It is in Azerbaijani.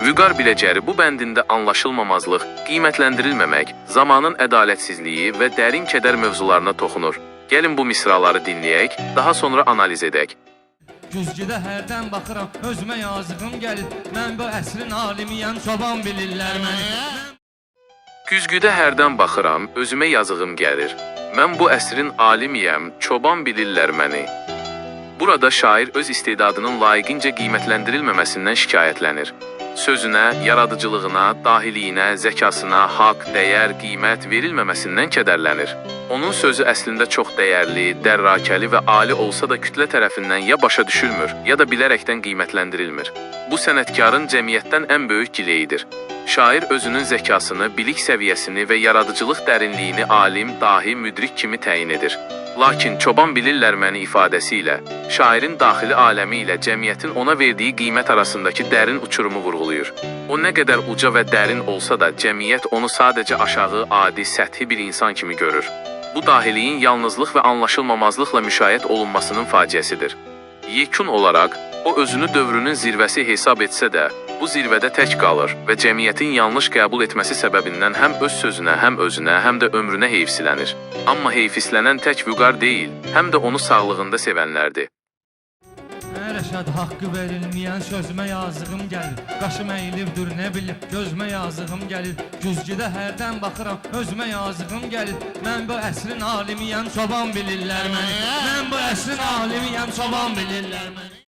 Vüqar biləcəri bu bəndində anlaşılmamazlıq, qiymətləndirilməmək, zamanın ədalətsizliyi və dərin kədər mövzularına toxunur. Gəlin bu misraları dinləyək, daha sonra analiz edək. Güzgüdə hərdən baxıram, özümə yazığım gəlir. Mən bu əsrin alimiyəm, çoban bilirlər məni. Güzgüdə hərdən baxıram, özümə yazığım gəlir. Mən bu əsrin alimiyəm, çoban bilirlər məni. Burada şair öz istedadının layiqincə qiymətləndirilməməsindən şikayətlənir. Sözünə, yaradıcılığına, dahiliyinə, zəkasına, haqq, dəyər, qiymət verilməməsindən kədərlənir. Onun sözü əslində çox dəyərli, dərrakəli və ali olsa da kütlə tərəfindən ya başa düşülmür, ya da bilərəkdən qiymətləndirilmir. Bu sənətkarın cəmiyyətdən ən böyük gileyidir. Şair özünün zəkasını, bilik səviyyəsini və yaradıcılıq dərinliyini alim, dahi, müdrik kimi təyin edir. Lakin çoban bilirlər məni ifadəsi ilə, şairin daxili aləmi ilə cəmiyyətin ona verdiyi qiymət arasındakı dərin uçurumu vurğulayır. O nə qədər uca və dərin olsa da, cəmiyyət onu sadəcə aşağı, adi, səthi bir insan kimi görür. Bu dahiliyin yalnızlıq və anlaşılmamazlıqla müşayiət olunmasının faciəsidir. Yekun olaraq, o özünü dövrünün zirvəsi hesab etsə də, bu zirvədə tək qalır və cəmiyyətin yanlış qəbul etməsi səbəbindən həm öz sözünə, həm özünə, həm də ömrünə heyfsilənir. Amma heyfislənən tək Vüqar deyil, həm də onu sağlığında sevənlərdir. Rəşad haqqı verilməyən sözümə yazığım gəlir. Qaşım əyilibdir, nə bilim, gözümə yazığım gəlir. Güzgüdə hərdən baxıram, özümə yazığım gəlir. Mən bu əsrin alimiyəm, çoban bilirlər məni. Mən bu əsrin alimiyəm, çoban bilirlər məni.